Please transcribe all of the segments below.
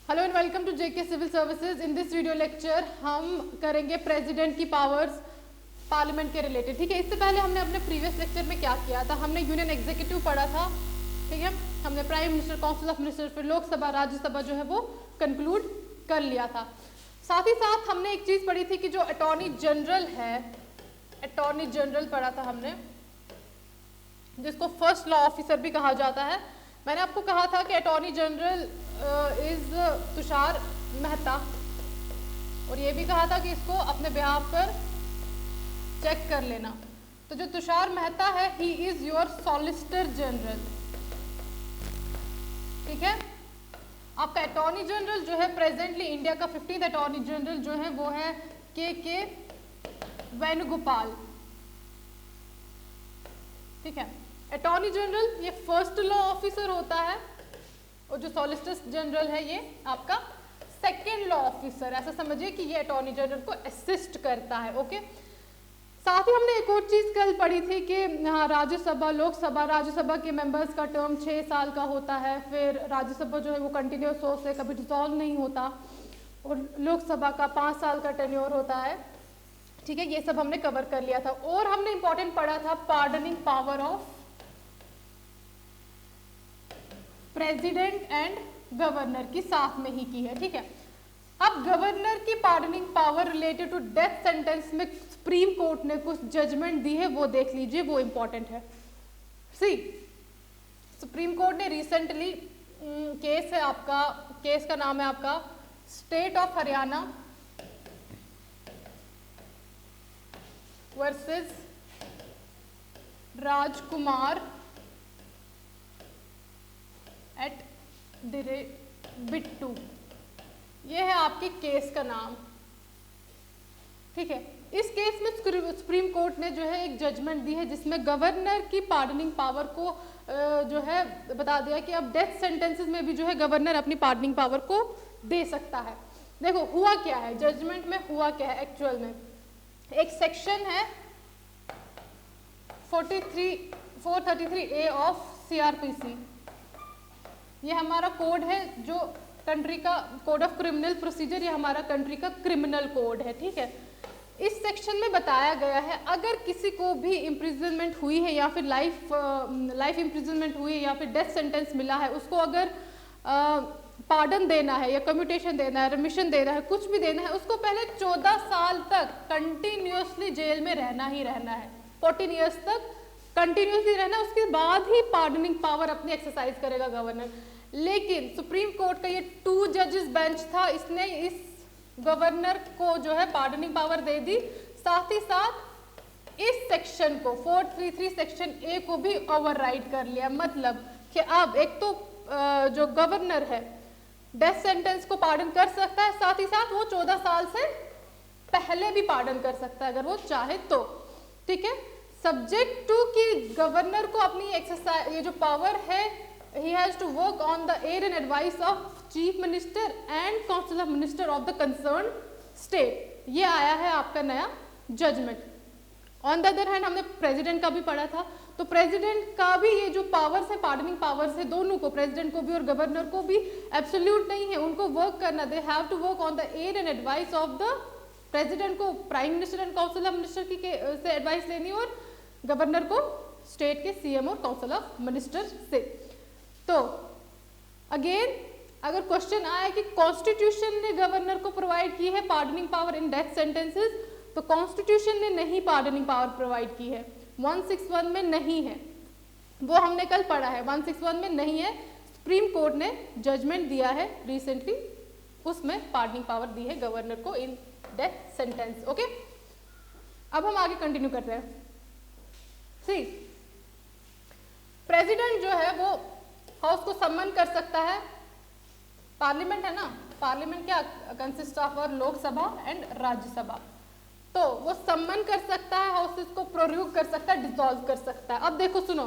Hello and welcome to JK civil services. In this video lecture हम करेंगे president की powers parliament के related. ठीक है, इससे पहले हमने अपने प्रीवियस लेक्चर में क्या किया था, हमने यूनियन एग्जीक्यूटिव पढ़ा था। ठीक है, हमने prime minister, council of minister, फिर लोकसभा, राज्यसभा जो है वो कंक्लूड कर लिया था। साथ ही साथ हमने एक चीज पढ़ी थी कि जो अटॉर्नी जनरल है, अटॉर्नी जनरल पढ़ा था हमने, जिसको फर्स्ट लॉ ऑफिसर भी कहा जाता है। मैंने आपको कहा था कि attorney general is Tushar Mehta, और ये भी कहा था कि इसको अपने बिहाफ पर चेक कर लेना। तो जो तुषार मेहता है, he is your solicitor general. ठीक है, आपका अटॉर्नी जनरल जो है प्रेजेंटली इंडिया का 15th अटॉर्नी जनरल जो है वो है के वेणुगोपाल। ठीक है, अटॉर्नी जनरल ये फर्स्ट लॉ ऑफिसर होता है, और जो सॉलिसिटर जनरल है ये आपका सेकेंड लॉ ऑफिसर। ऐसा समझिए कि ये अटॉर्नी जनरल को असिस्ट करता है। ओके, साथ ही हमने एक और चीज कल पढ़ी थी कि हाँ, राज्यसभा, लोकसभा, राज्यसभा के मेंबर्स का टर्म 6 साल का होता है। फिर राज्यसभा जो है वो कंटिन्यूस सोर्स से कभी डिसॉल्व नहीं होता, और लोकसभा का 5 साल का टेन्योर होता है। ठीक है, ये सब हमने कवर कर लिया था। और हमने इंपॉर्टेंट पढ़ा था pardoning power of president and governor की साथ में ही की है। ठीक है, अब गवर्नर की pardoning power related to death sentence में सुप्रीम कोर्ट ने कुछ जजमेंट दी है, वो देख लीजिए, वो इंपॉर्टेंट है। सी, सुप्रीम कोर्ट ने रिसेंटली केस है आपका, केस का नाम है आपका state of Haryana versus Rajkumar at Bittu. ये है आपके केस का नाम। ठीक है, इस केस में सुप्रीम कोर्ट ने जो है एक जजमेंट दी है, जिसमें गवर्नर की पार्डनिंग पावर को जो है बता दिया कि अब डेथ सेंटेंसेस में भी जो है गवर्नर अपनी पार्डनिंग पावर को दे सकता है। देखो हुआ क्या है, जजमेंट में हुआ क्या है एक्चुअल में। एक सेक्शन है 433A ऑफ CRPC, ये हमारा कोड है जो कंट्री का कोड ऑफ क्रिमिनल प्रोसीजर, ये हमारा कंट्री का क्रिमिनल कोड है। ठीक है, इस सेक्शन में बताया गया है अगर किसी को भी इम्प्रिजनमेंट हुई है या फिर लाइफ इम्प्रिजनमेंट हुई है या फिर डेथ सेंटेंस मिला है, उसको अगर पार्डन देना है या कम्यूटेशन देना है, रिमिशन देना है, कुछ भी देना है, उसको पहले 14 साल तक कंटिन्यूसली जेल में रहना ही रहना है। 14 ईयर्स तक कंटिन्यूसली रहना, उसके बाद ही पार्डनिंग पावर अपनी एक्सरसाइज करेगा गवर्नर। लेकिन सुप्रीम कोर्ट का ये 2 जजेस बेंच था, इसने इस गवर्नर को जो है पार्डनिंग पावर दे दी। साथ ही साथ इस सेक्शन को 433 सेक्शन ए को भी ओवरराइड कर लिया। मतलब कि अब एक तो जो गवर्नर है डेथ सेंटेंस को पार्डन कर सकता है, साथ ही साथ वो 14 साल से पहले भी पार्डन कर सकता है अगर वो चाहे तो। ठीक है, सब्जेक्ट टू कि गवर्नर को अपनी एक्सरसाइज, ये जो पावर है, he has to work on the aid and advice of chief minister and council of minister of the concerned state। ये आया है आपका नया judgement. On the other hand हमने प्रेसिडेंट का भी पढ़ा था, तो प्रेसिडेंट का भी ये जो पावर्स है, पार्डनिंग पावर्स है, दोनों को, प्रेसिडेंट को भी और गवर्नर को भी एब्सोल्यूट नहीं है, उनको वर्क करना, they have to work on the aid and advice of the president को prime minister and council of minister की से एडवाइस लेनी, और गवर्नर को स्टेट के CM और काउंसिल ऑफ मिनिस्टर से। तो अगेन अगर क्वेश्चन आया कि कॉन्स्टिट्यूशन ने गवर्नर को प्रोवाइड की है pardoning power in death sentences, तो कॉन्स्टिट्यूशन ने नहीं पार्डनिंग पावर प्रोवाइड की है, 161 में नहीं है, वो हमने कल पढ़ा है, 161 में नहीं है। सुप्रीम कोर्ट ने जजमेंट दिया है रिसेंटली, उसमें पार्डनिंग पावर दी है गवर्नर को इन डेथ सेंटेंस। ओके, अब हम आगे कंटिन्यू करते हैं। सी, प्रेसिडेंट जो है वो हाउस को सम्मन कर सकता है, पार्लियामेंट है ना, पार्लियामेंट क्या कंसिस्ट ऑफ और लोकसभा एंड राज्यसभा, तो वो सम्मन कर सकता है, हाउसेस को प्रोर्यूग कर सकता है, डिसॉल्व कर सकता है। अब देखो सुनो,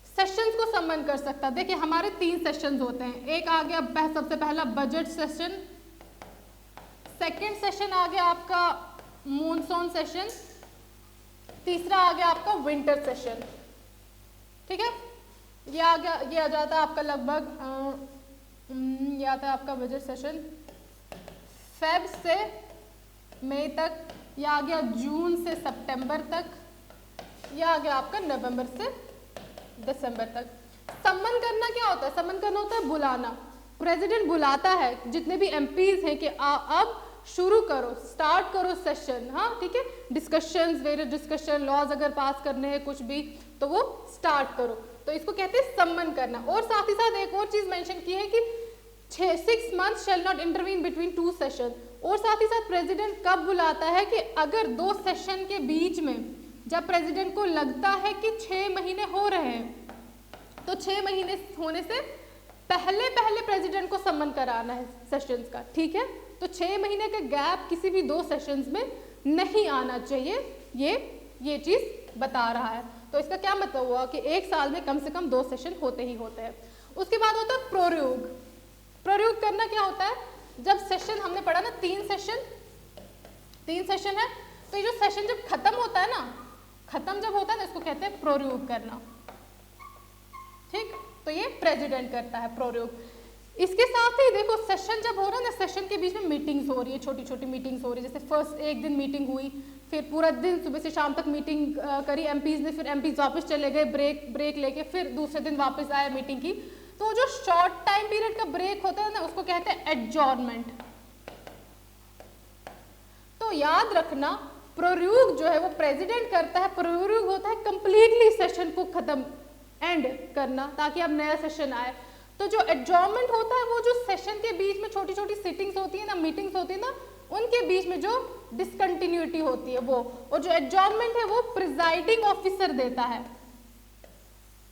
सेशंस को सम्मन कर सकता है। देखिए हमारे 3 सेशंस होते हैं, एक आ गया सबसे पहला बजट सेशन, सेकेंड सेशन आ गया आपका मॉनसून सेशन, तीसरा आ गया आपका विंटर सेशन। ठीक है, ये आ जाता है आपका लगभग या था आपका बजट सेशन फेब से मई तक, या आ गया जून से सितंबर तक, या आ गया आपका नवंबर से दिसंबर तक। सम्मन करना क्या होता है? सम्मन करना होता है बुलाना। प्रेसिडेंट बुलाता है जितने भी एमपीज हैं कि अब शुरू करो, स्टार्ट करो सेशन, हाँ ठीक है, डिस्कशंस, वेरियस डिस्कशन, लॉज अगर पास करने हैं कुछ भी तो वो स्टार्ट करो, तो इसको कहते हैं सम्मन करना। और साथ ही साथ एक और चीज मेंशन की है कि 6 months shall not intervene between 2 sessions। और साथ ही साथ प्रेसिडेंट कब बुलाता है कि अगर 2 सेशन के बीच में जब प्रेसिडेंट को लगता है कि 6 महीने हो रहे हैं तो 6 महीने होने से पहले प्रेसिडेंट को सम्मन कराना है सेशंस का, ठीक है। तो 6 महीने का गैप किसी भी 2 सेशंस में नहीं आना चाहिए, ये चीज बता रहा है। तो इसका क्या मतलब हुआ कि एक साल में कम से कम 2 सेशन होते ही होते हैं। उसके बाद होता है प्रोर्यूग। प्रोर्यूग करना क्या होता है? जब सेशन हमने पढ़ा ना 3 सेशन है, तो ये जो सेशन जब खत्म होता है ना, खत्म जब होता है ना, इसको कहते हैं प्रोर्यूग करना, ठीक। तो ये प्रेसिडेंट करता है प्रोर्यूग। इसके साथ ही देखो सेशन जब हो रहा है ना, सेशन के बीच में मीटिंग्स हो रही है, छोटी छोटी मीटिंग्स हो रही है। जैसे फर्स्ट एक दिन मीटिंग हुई, फिर पूरा दिन सुबह से शाम तक मीटिंग करी एमपीज ने, फिर एमपीज वापस चले गए ब्रेक लेके, फिर दूसरे दिन वापस आए मीटिंग की। तो जो शॉर्ट टाइम पीरियड का ब्रेक होता है ना, उसको कहते हैं एडजॉर्नमेंट। तो याद रखना प्रोर्यूग जो है वो प्रेसिडेंट करता है। प्रोर्यूग होता है कंप्लीटली सेशन को खत्म, एंड करना, ताकि अब नया सेशन आए। तो जो एडजॉर्नमेंट होता है वो जो सेशन के बीच में छोटी छोटी सिटिंग्स होती है ना, मीटिंग्स होती है ना, उनके बीच में जो डिसकंटिन्यूटी होती है वो। और जो एडजॉर्नमेंट है वो प्रिजाइडिंग ऑफिसर देता है।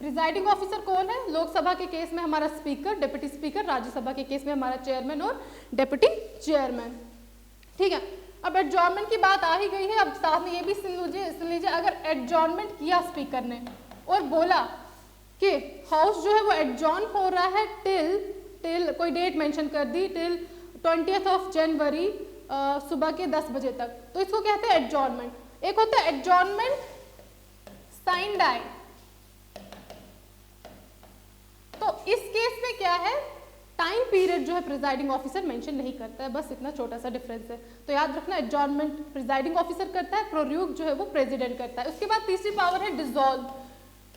प्रिजाइडिंग ऑफिसर कौन है? लोकसभा के केस में हमारा स्पीकर, डिप्टी स्पीकर, राज्यसभा के केस में हमारा चेयरमैन और डिप्टी चेयरमैन, ठीक है। अब एडजॉर्नमेंट की बात आ ही गई है, अब साथ में ये भी सुन लीजिए, अगर एडजॉर्नमेंट किया स्पीकर ने और बोला कि हाउस जो है वो एडजॉर्न हो रहा है टिल कोई डेट मेंशन कर दी, टिल 20 जनवरी सुबह के 10 बजे तक, तो इसको कहते हैं एडजॉर्नमेंट। एक होता है एडजॉर्नमेंट साइन डाई। तो इस केस में क्या है, टाइम पीरियड जो है प्रिजाइडिंग ऑफिसर मेंशन नहीं करता है, बस इतना छोटा सा डिफरेंस है। तो याद रखना एडजॉर्नमेंट प्रिजाइडिंग ऑफिसर करता है, प्रोर्यूग जो है वो प्रेसिडेंट करता है। उसके बाद तीसरी पावर है डिसॉल्व।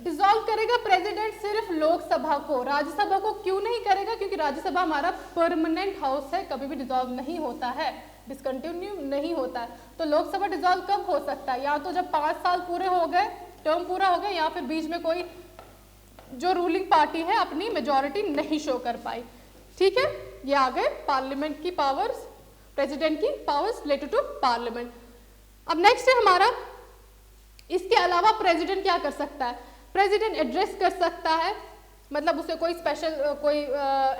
डिसॉल्व करेगा प्रेसिडेंट सिर्फ लोकसभा को, राज्यसभा को क्यों नहीं करेगा? क्योंकि राज्यसभा हमारा परमानेंट हाउस है, कभी भी डिसॉल्व नहीं होता है, डिसकंटिन्यू नहीं होता है। तो लोकसभा डिसॉल्व कब हो सकता है? या तो जब 5 साल पूरे हो गए, टर्म पूरा हो गया, या फिर बीच में कोई जो रूलिंग पार्टी है अपनी मेजॉरिटी नहीं शो कर पाई, ठीक है। ये आ गए पार्लियामेंट की पावर्स, प्रेसिडेंट की पावर्स रिलेटेड टू पार्लियामेंट। अब नेक्स्ट है हमारा, इसके अलावा प्रेसिडेंट क्या कर सकता है? प्रेसिडेंट एड्रेस कर सकता है, मतलब उसे कोई स्पेशल कोई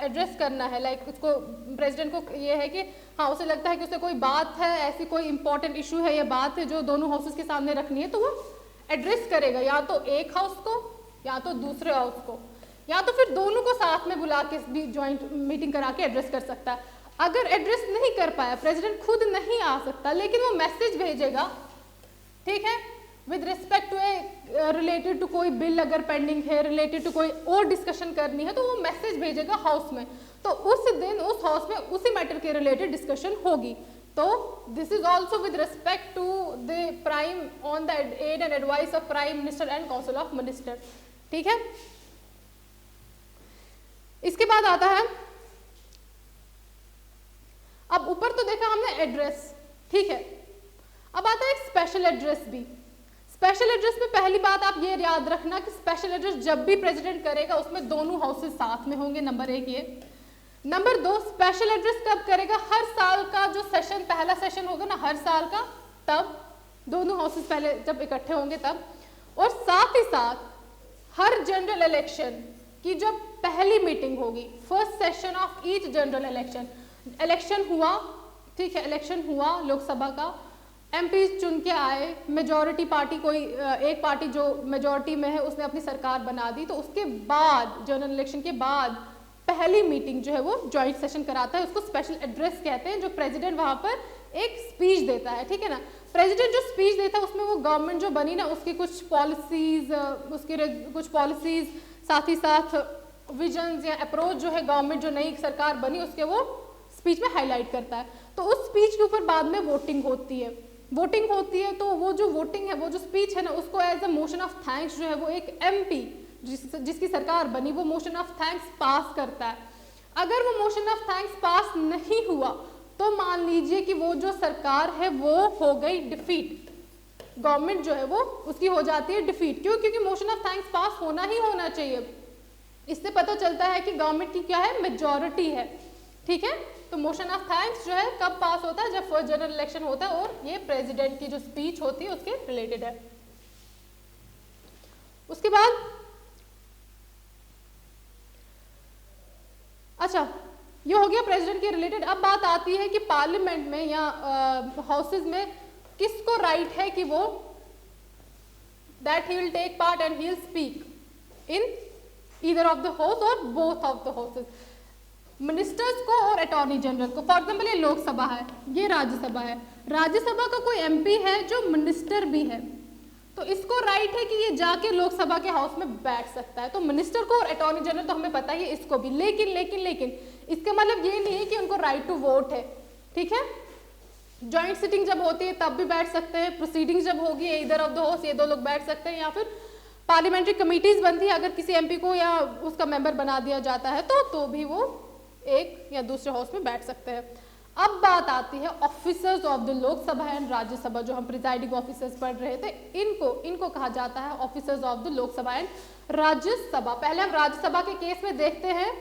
एड्रेस करना है, लाइक उसको प्रेसिडेंट को ये है कि हाँ उसे लगता है कि उसे कोई बात है, ऐसी कोई इंपॉर्टेंट इशू है, ये बात है जो दोनों हाउसेस के सामने रखनी है, तो वो एड्रेस करेगा, या तो एक हाउस को या तो दूसरे हाउस को, या तो फिर दोनों को साथ में बुला के भी ज्वाइंट मीटिंग करा के एड्रेस कर सकता है। अगर एड्रेस नहीं कर पाया, प्रेसिडेंट खुद नहीं आ सकता, लेकिन वो मैसेज भेजेगा, ठीक है, with respect to a related to कोई बिल अगर पेंडिंग है, रिलेटेड टू कोई और डिस्कशन करनी है, तो वो मैसेज भेजेगा हाउस में, तो उस दिन उस हाउस में उसी मैटर के रिलेटेड डिस्कशन होगी। तो this is also with respect to the prime on the aid and advice of prime minister and council of minister, ठीक है। इसके बाद आता है, अब ऊपर तो देखा हमने एड्रेस, ठीक है, अब आता है एक स्पेशल एड्रेस भी। स्पेशल एड्रेस में पहली बात आप ये याद रखना कि स्पेशल एड्रेस जब भी प्रेसिडेंट करेगा उसमें दोनों हाउसेस साथ में होंगे, नंबर 1 ये। नंबर 2, स्पेशल एड्रेस कब करेगा? हर साल का जो सेशन, पहला सेशन होगा ना हर साल का, तब दोनों हाउसेस पहले जब इकट्ठे होंगे तब। और साथ ही साथ हर जनरल इलेक्शन की जो पहली मीटिंग होगी, first session of each general election, election हुआ, ठीक है, इलेक्शन हुआ लोकसभा का, एमपी चुन के आए, मेजॉरिटी पार्टी कोई एक पार्टी जो मेजॉरिटी में है उसने अपनी सरकार बना दी, तो उसके बाद जनरल इलेक्शन के बाद पहली मीटिंग जो है वो जॉइंट सेशन कराता है, उसको स्पेशल एड्रेस कहते हैं, जो प्रेसिडेंट वहां पर एक स्पीच देता है, ठीक है ना। प्रेसिडेंट जो स्पीच देता है उसमें वो गवर्नमेंट जो बनी ना उसकी कुछ पॉलिसीज, साथ ही साथ विजन्स या अप्रोच जो है गवर्नमेंट जो नई सरकार बनी उसके वो स्पीच में हाईलाइट करता है। तो उस स्पीच के ऊपर बाद में वोटिंग होती है। वोटिंग होती है तो वो जो वोटिंग है, वो जो स्पीच है ना, उसको as a motion of thanks जो है वो एक एमपी जिसकी सरकार बनी वो मोशन ऑफ थैंक्स पास करता है। अगर वो मोशन ऑफ थैंक्स पास नहीं हुआ तो मान लीजिए कि वो जो सरकार है वो हो गई डिफीट, गवर्नमेंट जो है वो उसकी हो जाती है डिफीट। क्यों? क्योंकि मोशन ऑफ थैंक्स पास होना ही होना चाहिए। इससे पता चलता है कि गवर्नमेंट की क्या है, मेजॉरिटी है। ठीक है, तो मोशन ऑफ थैंक्स जो है कब पास होता है? जब फर्स्ट जनरल इलेक्शन होता है और ये प्रेसिडेंट की जो स्पीच होती है उसके रिलेटेड है। उसके बाद अच्छा, ये हो गया प्रेसिडेंट के रिलेटेड। अब बात आती है कि पार्लियामेंट में या हाउसेज में किसको राइट है कि वो that he will take part and he will speak in either of the house और both of the houses. Ministers को और अटॉर्नी जनरल को। फॉर एग्जाम्पल ये लोकसभा है, ये राज्यसभा है। राज्यसभा का कोई एमपी है जो मिनिस्टर भी है, तो इसको राइट है कि ये जाके लोकसभा के हाउस में बैठ सकता है। तो मिनिस्टर को और अटॉर्नी जनरल तो हमें पता ही है, इसको भी। लेकिन लेकिन लेकिन इसका मतलब ये नहीं है कि उनको राइट टू वोट है। ठीक है, जॉइंट सिटिंग जब होती है तब भी बैठ सकते हैं, प्रोसीडिंग जब होगी इधर ऑफ द हाउस ये दो लोग बैठ सकते हैं, या फिर पार्लियामेंट्री कमिटीज बनती है अगर किसी एमपी को या उसका मेंबर बना दिया जाता है तो भी वो एक या दूसरे हाउस में बैठ सकते हैं। अब बात आती है officers of the Lok Sabha and Rajya Sabha, जो हम प्रिजाइडिंग ऑफिसर्स पढ़ रहे थे, इनको कहा जाता है officers of the Lok Sabha and Rajya Sabha. पहले हम राज्यसभा के केस में देखते हैं।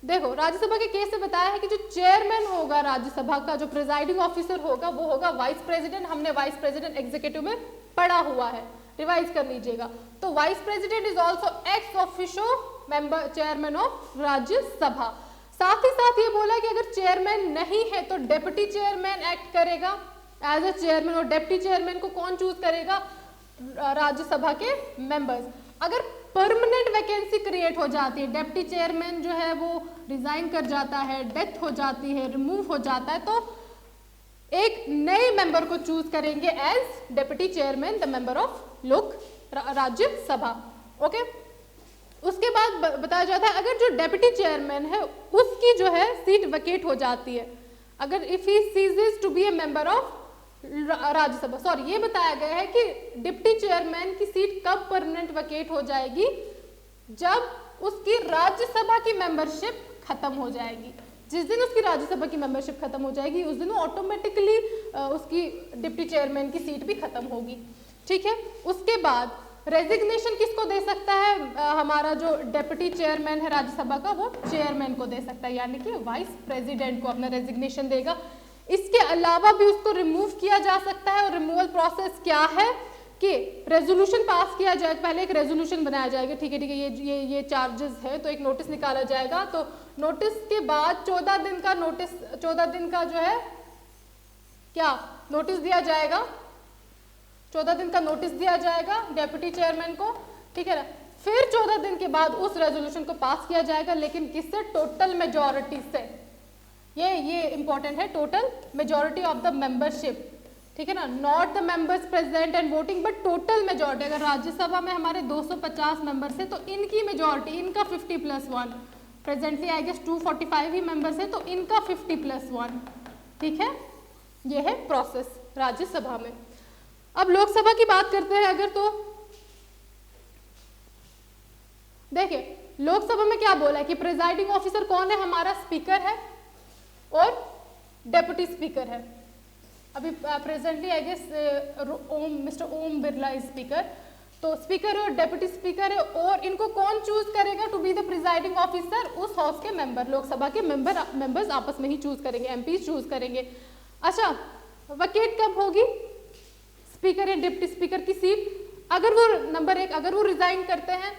देखो, राज्यसभा के केस में बताया है कि जो चेयरमैन होगा राज्यसभा का, जो प्रिजाइडिंग ऑफिसर होगा, वो होगा वाइस प्रेसिडेंट। हमने वाइस प्रेसिडेंट एग्जीक्यूटिव में पढ़ा हुआ है, रिवाइज कर लीजिएगा। तो vice president is also ex officio member chairman of Rajya Sabha. साथ ही साथ ये बोला कि अगर चेयरमैन नहीं है तो डेप्यूटी चेयरमैन एक्ट करेगा एज अ चेयरमैन, और डेप्यूटी चेयरमैन को कौन चूज करेगा? राज्यसभा के मेंबर्स। अगर परमानेंट वैकेंसी क्रिएट हो जाती है, डेप्यूटी चेयरमैन जो है वो रिजाइन कर जाता है, डेथ हो जाती है, रिमूव हो जाता है, तो एक नए मेंबर को चूज करेंगे as deputy chairman the member of Rajya Sabha. Okay, उसके बाद बताया जाता है अगर जो डेप्यूटी चेयरमैन है उसकी जो है सीट वैकेट हो जाती है, अगर if he ceases to be a member of Rajya Sabha, sorry ये बताया गया है कि डिप्टी चेयरमैन की सीट कब परमानेंट वैकेट हो जाएगी? जब उसकी राज्यसभा की मेंबरशिप खत्म हो जाएगी। जिस दिन उसकी राज्यसभा की मेंबरशिप खत्म हो जाएगी उस दिन ऑटोमेटिकली उसकी डिप्टी चेयरमैन की सीट भी खत्म होगी। ठीक है, उसके बाद रेजिग्नेशन किसको दे सकता है? हमारा जो डेप्यूटी चेयरमैन है राज्यसभा का, वो चेयरमैन को दे सकता है, यानी कि वाइस प्रेसिडेंट को अपना रेजिग्नेशन देगा। इसके अलावा भी उसको रिमूव किया जा सकता है, और रिमूवल प्रोसेस क्या है कि रेजोल्यूशन पास किया जाए। पहले एक रेजोल्यूशन बनाया जाएगा, ठीक है ये चार्जेस है, तो एक नोटिस निकाला जाएगा। तो नोटिस के बाद 14 दिन का नोटिस, 14 दिन का जो है क्या नोटिस दिया जाएगा, 14 दिन का नोटिस दिया जाएगा डेप्यूटी चेयरमैन को। ठीक है ना, फिर 14 दिन के बाद उस रेजोल्यूशन को पास किया जाएगा, लेकिन किससे? टोटल मेजॉरिटी से। ये इंपॉर्टेंट है, total majority of the membership. ठीक है ना, not the members present and voting but total majority. अगर राज्यसभा में हमारे 250 मेंबर्स है तो इनकी मेजॉरिटी, इनका 50+1, प्रेजेंटली आई गेस 245 ही मेंबर्स है तो इनका 50+1। ठीक है, ये है प्रोसेस राज्यसभा में। अब लोकसभा की बात करते हैं अगर, तो देखिए लोकसभा में क्या बोला है कि प्रिजाइडिंग ऑफिसर कौन है? हमारा स्पीकर है और डेप्यूटी स्पीकर है। अभी presently I guess mister Om Birla is speaker, तो स्पीकर है और डेप्यूटी स्पीकर है, और इनको कौन चूज करेगा to be the presiding officer? उस हाउस के मेंबर, लोकसभा के मेंबर्स आपस में ही चूज करेंगे, एमपी चूज करेंगे। अच्छा, वैकेट कब होगी? स्पीकर या डिप्टी स्पीकर की सीट, अगर वो नंबर 1 अगर वो रिजाइन करते हैं,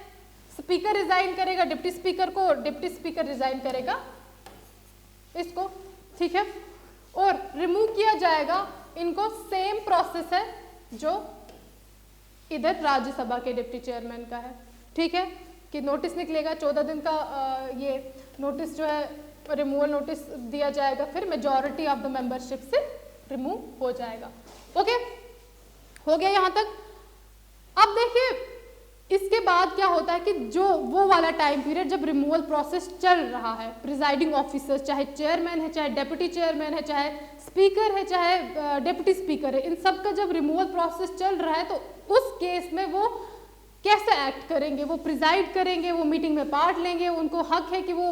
स्पीकर रिजाइन करेगा डिप्टी स्पीकर को, डिप्टी स्पीकर रिजाइन करेगा इसको। ठीक है, और रिमूव किया जाएगा इनको, सेम प्रोसेस है जो इधर राज्यसभा के डिप्टी चेयरमैन का है। ठीक है, कि नोटिस निकलेगा 14 दिन का, ये नोटिस जो है रिमूवल नोटिस दिया जाएगा, फिर मेजॉरिटी ऑफ द मेंबरशिप से रिमूव हो जाएगा। ओके, हो गया यहां तक। अब देखिए इसके बाद क्या होता है कि जो वो वाला टाइम पीरियड जब रिमूवल प्रोसेस चल रहा है, प्रिजाइडिंग ऑफिसर चाहे चेयरमैन है, चाहे डेप्यूटी चेयरमैन है, चाहे स्पीकर है, चाहे डेप्यूटी स्पीकर है, इन सब का जब रिमूवल प्रोसेस चल रहा है तो उस केस में वो कैसे एक्ट करेंगे, वो प्रिजाइड करेंगे, वो मीटिंग में पार्ट लेंगे, उनको हक है कि वो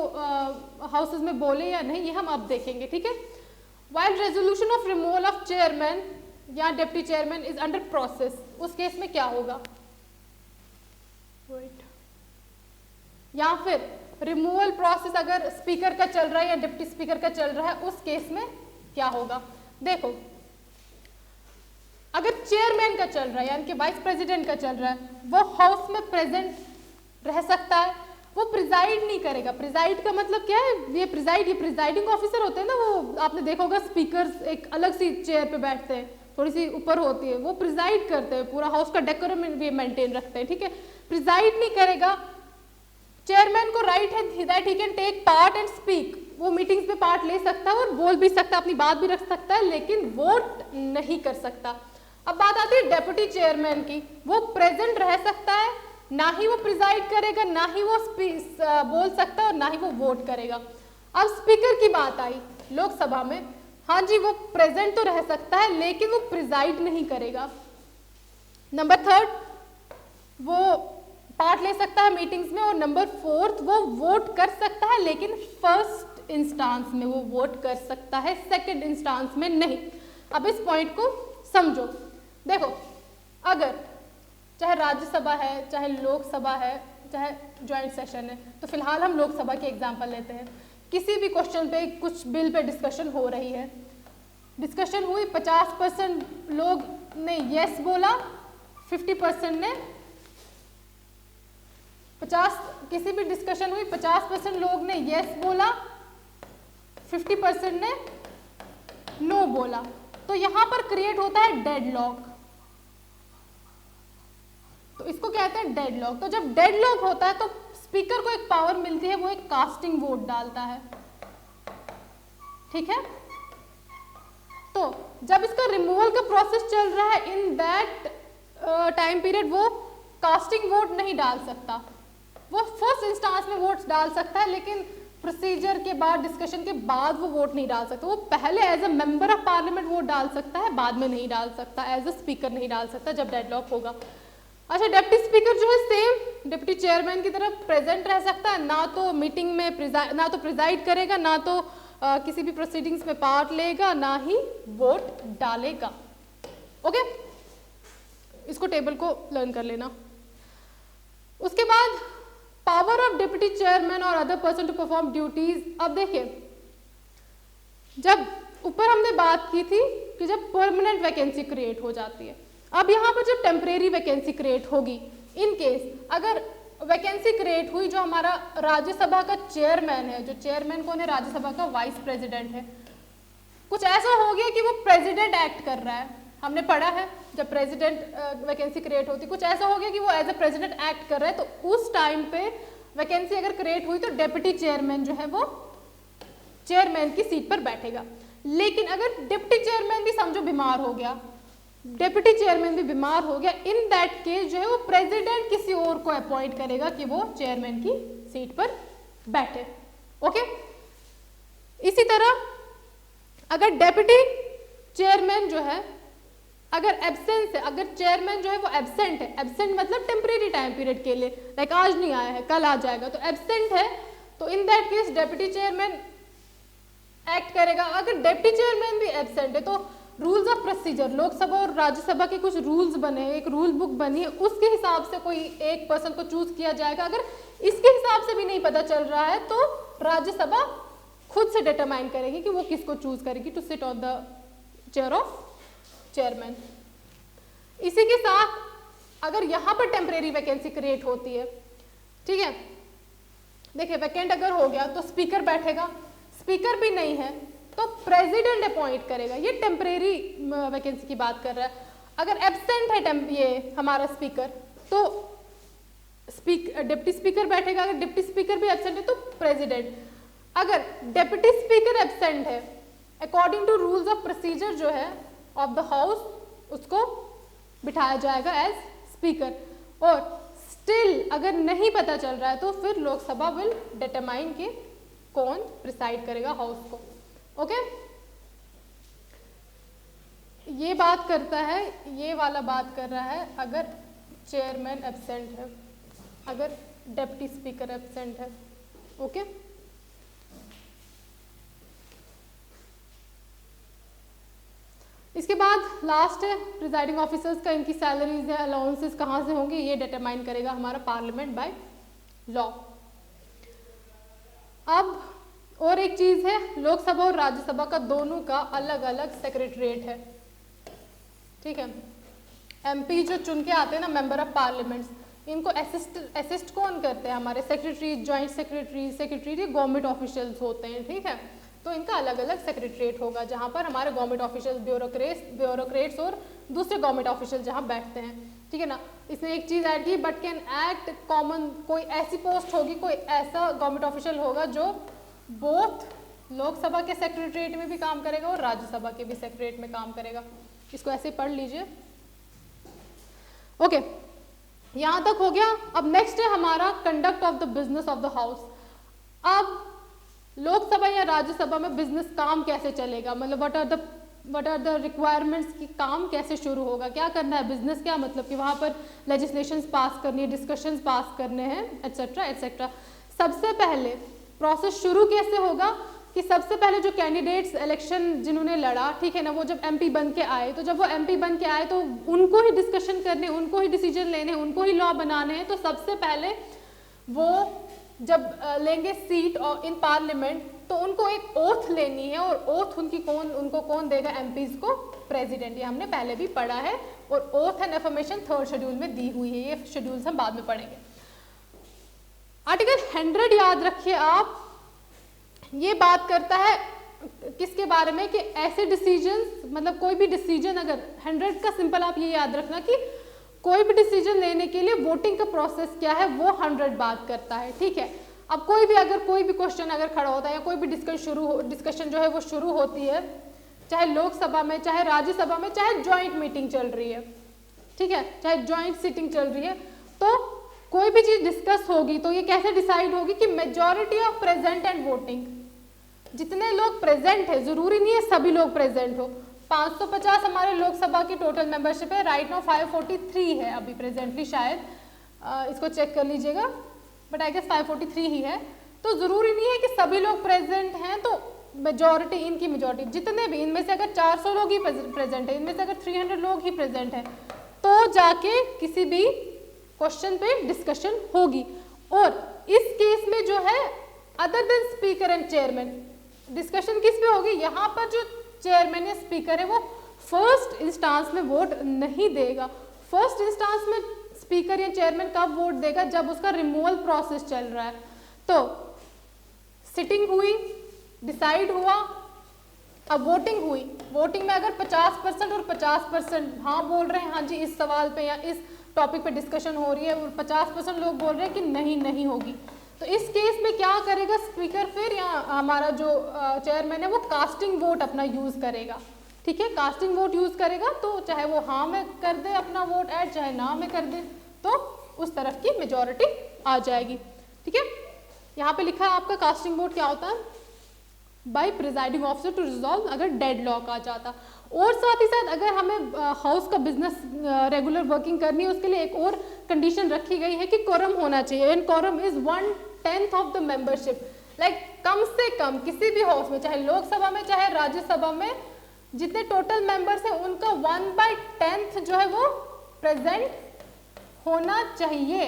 हाउसेज में बोले या नहीं, ये हम अब देखेंगे, ठीक है। While resolution of removal of chairman या deputy chairman is under process, उस केस में क्या होगा, या फिर रिमूवल प्रोसेस अगर स्पीकर का चल रहा है या डिप्टी स्पीकर का चल रहा है, उस केस में क्या होगा। देखो, अगर चेयरमैन का चल रहा है यानी कि वाइस प्रेसिडेंट का चल रहा है, वो हाउस में प्रेजेंट रह सकता है, वो प्रिजाइड नहीं करेगा। प्रिजाइड का मतलब क्या है, ये प्रिजाइडिंग ऑफिसर होते हैं ना, वो आपने देखा होगा स्पीकर एक अलग सी चेयर पे बैठते हैं, थोड़ी सी ऊपर होती है, वो प्रिजाइड करते हैं, पूरा हाउस का डेकोरम भी मेंटेन रखते हैं, ठीक है। प्रिजाइड नहीं करेगा। चेयरमैन को राइट है that he can take part and speak, वो मीटिंग्स में पार्ट ले सकता है और बोल भी सकता है, अपनी बात भी रख सकता है, लेकिन वोट नहीं कर सकता। अब बात आती है डेप्यूटी चेयरमैन की, वो प्रेजेंट रह सकता है, ना ही वो प्रिजाइड करेगा, ना ही वो बोल सकता है और ना ही वो वोट करेगा। अब स्पीकर की बात आई लोकसभा में, हाँ जी वो प्रेजेंट तो रह सकता है लेकिन वो प्रिजाइड नहीं करेगा। नंबर 3 वो पार्ट ले सकता है मीटिंग्स में, और नंबर 4 वो वोट कर सकता है लेकिन फर्स्ट इंस्टांस में वो वोट कर सकता है, सेकंड इंस्टांस में नहीं। अब इस पॉइंट को समझो। देखो, अगर चाहे राज्यसभा है, चाहे लोकसभा है, चाहे ज्वाइंट सेशन है, तो फिलहाल हम लोकसभा के एग्जाम्पल लेते हैं। किसी भी क्वेश्चन पे, कुछ बिल पे डिस्कशन हो रही है, डिस्कशन हुई, 50% लोग ने यस बोला, 50% ने 50, किसी भी डिस्कशन हुई 50% लोग ने यस बोला, 50% ने नो बोला, तो यहां पर क्रिएट होता है डेडलॉक। तो इसको कहते हैं डेडलॉक। तो जब डेडलॉक होता है तो स्पीकर को एक पावर मिलती है, वो एक कास्टिंग वोट डालता है, ठीक है। तो जब इसका रिमूवल का प्रोसेस चल रहा है, इन दैट टाइम पीरियड वो कास्टिंग वोट नहीं डाल सकता, वो फर्स्ट इंस्टांस में वोट्स डाल सकता है, लेकिन प्रोसीजर के बाद, डिस्कशन के बाद वो वोट नहीं डाल सकता। वो पहले as a member of parliament vote डाल सकता है, बाद में नहीं डाल सकता, एज अ स्पीकर नहीं डाल सकता जब डेडलॉक होगा। अच्छा, डिप्टी स्पीकर जो है सेम डिप्टी चेयरमैन की तरफ प्रेजेंट रह सकता है, ना तो मीटिंग में ना तो प्रिजाइड करेगा, ना तो किसी भी प्रोसीडिंग्स में पार्ट लेगा, ना ही वोट डालेगा। ओके, इसको टेबल को लर्न कर लेना। उसके बाद पावर ऑफ डिप्टी चेयरमैन और other person to perform duties. अब देखिए, जब ऊपर हमने बात की थी कि जब परमानेंट वैकेंसी क्रिएट हो जाती है, अब यहाँ पर जब टेम्परेरी वैकेंसी क्रिएट होगी, इन केस अगर वैकेंसी क्रिएट हुई, जो हमारा राज्यसभा का चेयरमैन है, जो चेयरमैन कौन है, राज्यसभा का वाइस प्रेसिडेंट है, कुछ ऐसा हो गया कि वो प्रेसिडेंट एक्ट कर रहा है, हमने पढ़ा है जब प्रेसिडेंट वैकेंसी क्रिएट होती, कुछ ऐसा हो गया कि वो एज अ प्रेसिडेंट एक्ट कर रहा है, तो उस टाइम पे वैकेंसी अगर क्रिएट हुई तो डेप्यूटी चेयरमैन जो है वो चेयरमैन की सीट पर बैठेगा। लेकिन अगर डिप्टी चेयरमैन भी समझो बीमार हो गया, डेप्यूटी चेयरमैन भी बीमार हो गया, इन दैट केस जो है वो प्रेसिडेंट किसी और को अपॉइंट करेगा कि वो चेयरमैन की सीट पर बैठे। ओके, इसी तरह अगर डेप्यूटी चेयरमैन जो है अगर एब्सेंस है, अगर चेयरमैन जो है वो एब्सेंट है, एब्सेंट मतलब टेम्परेरी टाइम पीरियड के लिए, लाइक आज नहीं आया है, कल आ जाएगा, तो एब्सेंट है, तो in that case deputy chairman act करेगा। अगर डेप्यूटी चेयरमैन भी एब्सेंट है तो रूल्स ऑफ प्रोसीजर, लोकसभा और राज्यसभा के कुछ रूल्स बने, एक रूल बुक बनी है, उसके हिसाब से कोई एक पर्सन को चूज किया जाएगा। अगर इसके हिसाब से भी नहीं पता चल रहा है तो राज्यसभा खुद से डिटरमाइन करेगी कि वो किसको चूज करेगी to sit on the chair of chairman. इसी के साथ अगर यहाँ पर टेम्परेरी वैकेंसी क्रिएट होती है, ठीक है, देखिए वैकेंट अगर हो गया तो स्पीकर बैठेगा, स्पीकर भी नहीं है तो प्रेसिडेंट अपॉइंट करेगा, ये टेम्परेरी वैकेंसी की बात कर रहा है। अगर एब्सेंट है ये हमारा स्पीकर तो डिप्टी स्पीकर बैठेगा, अगर डिप्टी स्पीकर भी एब्सेंट है तो प्रेसिडेंट। अगर डिप्टी स्पीकर एब्सेंट है, according to rules of procedure जो है ऑफ द हाउस, उसको बिठाया जाएगा एज स्पीकर। और स्टिल अगर नहीं पता चल रहा है तो फिर लोकसभा विल डिटरमाइन कि कौन प्रिसाइड करेगा हाउस को। ओके, ये बात करता है, ये वाला बात कर रहा है अगर चेयरमैन एब्सेंट है, अगर डिप्टी स्पीकर एब्सेंट है। ओके, इसके बाद लास्ट है प्रिजाइडिंग ऑफिसर्स का, इनकी सैलरीज या अलाउंसेस कहाँ से होंगे, ये डिटरमाइन करेगा हमारा पार्लियामेंट बाय लॉ। अब और एक चीज है, लोकसभा और राज्यसभा का दोनों का अलग अलग सेक्रेटरीट है। ठीक है, एमपी जो चुन के आते हैं ना, मेंबर ऑफ पार्लियामेंट्स, इनको असिस्ट कौन करते हैं, हमारे secretary, joint secretary, secretary government officials होते हैं। ठीक है, तो इनका अलग अलग सेक्रेटरीट होगा जहाँ पर हमारे गवर्नमेंट ऑफिशियल, ब्यूरोक्रेट्स और दूसरे गवर्नमेंट ऑफिशियल जहाँ बैठते हैं। ठीक है ना, इसमें एक चीज़ ऐड की, बट कैन एक्ट कॉमन, कोई ऐसी पोस्ट होगी, कोई ऐसा गवर्नमेंट ऑफिशियल होगा जो बोथ लोकसभा के सेक्रेटरीट में भी काम करेगा और राज्यसभा के भी सेक्रेटरीट में काम करेगा। इसको ऐसे पढ़ लीजिए। ओके, यहाँ तक हो गया। अब नेक्स्ट है हमारा conduct of the business of the house. अब लोकसभा या राज्यसभा में बिजनेस काम कैसे चलेगा, मतलब व्हाट आर द रिक्वायरमेंट्स की काम कैसे शुरू होगा, क्या करना है, बिजनेस क्या मतलब कि वहाँ पर लेजिस्लेशंस पास करनी है, डिस्कशंस पास करने हैं, एटसेट्रा एटसेट्रा। सबसे पहले प्रोसेस शुरू कैसे होगा कि सबसे पहले जो कैंडिडेट्स इलेक्शन जिन्होंने लड़ा, ठीक है ना, वो जब एमपी बन के आए, तो जब वो एमपी बन के आए तो उनको ही डिस्कशन करने, उनको ही डिसीजन लेने, उनको ही लॉ बनाने हैं। तो सबसे पहले वो जब लेंगे सीट और इन पार्लियामेंट, तो उनको एक ओथ लेनी है, और ओथ उनको कौन देगा, एमपीज को प्रेसिडेंट। ये हमने पहले भी पढ़ा है, और oath and affirmation 3rd schedule में दी हुई है। ये शेड्यूल्स हम बाद में पढ़ेंगे। आर्टिकल 100 याद रखिए आप, ये बात करता है किसके बारे में कि ऐसे डिसीजंस, मतलब कोई भी डिसीजन, अगर 100 का सिंपल आप ये याद रखना कि कोई भी डिसीजन लेने के लिए वोटिंग का प्रोसेस क्या है, वो 100 बात करता है। ठीक है, अब कोई भी क्वेश्चन अगर खड़ा होता है या कोई भी डिस्कशन जो है वो शुरू होती है, चाहे लोकसभा में, चाहे राज्यसभा में, चाहे ज्वाइंट मीटिंग चल रही है, ठीक है, चाहे ज्वाइंट सिटिंग चल रही है, तो कोई भी चीज डिस्कस होगी तो ये कैसे डिसाइड होगी कि majority of present and voting, जितने लोग प्रेजेंट है, जरूरी नहीं है सभी लोग प्रेजेंट हो। 550 हमारे लोकसभा की टोटल मेंबरशिप है, राइट नाउ 543 है अभी प्रेजेंटली, शायद इसको चेक कर लीजिएगा, बट आई गेस 543 ही है। तो जरूरी नहीं है कि सभी लोग प्रेजेंट हैं, तो मेजॉरिटी, इनकी मेजॉरिटी, जितने भी, इनमें से अगर 400 लोग ही प्रेजेंट है, इनमें से अगर 300 लोग ही प्रेजेंट है, तो जाके किसी भी क्वेश्चन पे डिस्कशन होगी। और इस केस में जो है, other than speaker and chairman, discussion किस पे होगी, यहाँ पर जो चेयरमैन या स्पीकर है वो फर्स्ट इंस्टांस में वोट नहीं देगा। फर्स्ट इंस्टांस में स्पीकर या चेयरमैन कब वोट देगा, जब उसका रिमूवल प्रोसेस चल रहा है। तो सिटिंग हुई, डिसाइड हुआ, अब वोटिंग हुई, वोटिंग में अगर 50% और 50% हाँ बोल रहे हैं, हाँ जी इस सवाल पे या इस टॉपिक पे डिस्कशन हो रही है, और 50% लोग बोल रहे हैं कि नहीं होगी, तो इस केस में क्या करेगा स्पीकर फिर, या हमारा जो चेयरमैन है वो कास्टिंग वोट अपना यूज करेगा। ठीक है, कास्टिंग वोट यूज करेगा, तो चाहे वो हाँ में कर दे अपना वोट ऐड, चाहे ना में कर दे, तो उस तरफ की मेजॉरिटी आ जाएगी। ठीक है, यहाँ पे लिखा है आपका कास्टिंग वोट क्या होता है, by presiding officer to resolve अगर डेडलॉक आ जाता। और साथ ही साथ अगर हमें हाउस का बिजनेस रेगुलर वर्किंग करनी है, उसके लिए एक और कंडीशन रखी गई है कि कोरम होना चाहिए, and quorum is 1/10 of the membership. Like कम से कम किसी भी हाउस में, चाहे लोकसभा में चाहे राज्यसभा में, जितने टोटल मेंबर्स हैं उनका 1/10 जो है वो प्रेजेंट होना चाहिए,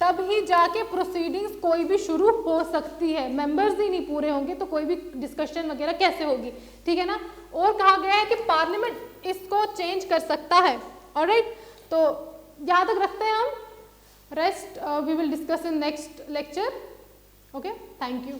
तब ही जाके प्रोसीडिंग्स कोई भी शुरू हो सकती है। मेंबर्स ही नहीं पूरे होंगे तो कोई भी डिस्कशन वगैरह कैसे होगी। ठीक है ना, और कहा गया है कि पार्लियामेंट इसको चेंज कर सकता है। ऑलराइट, तो यहाँ तक रखते हैं हम, rest we will discuss in next lecture. Okay, thank you.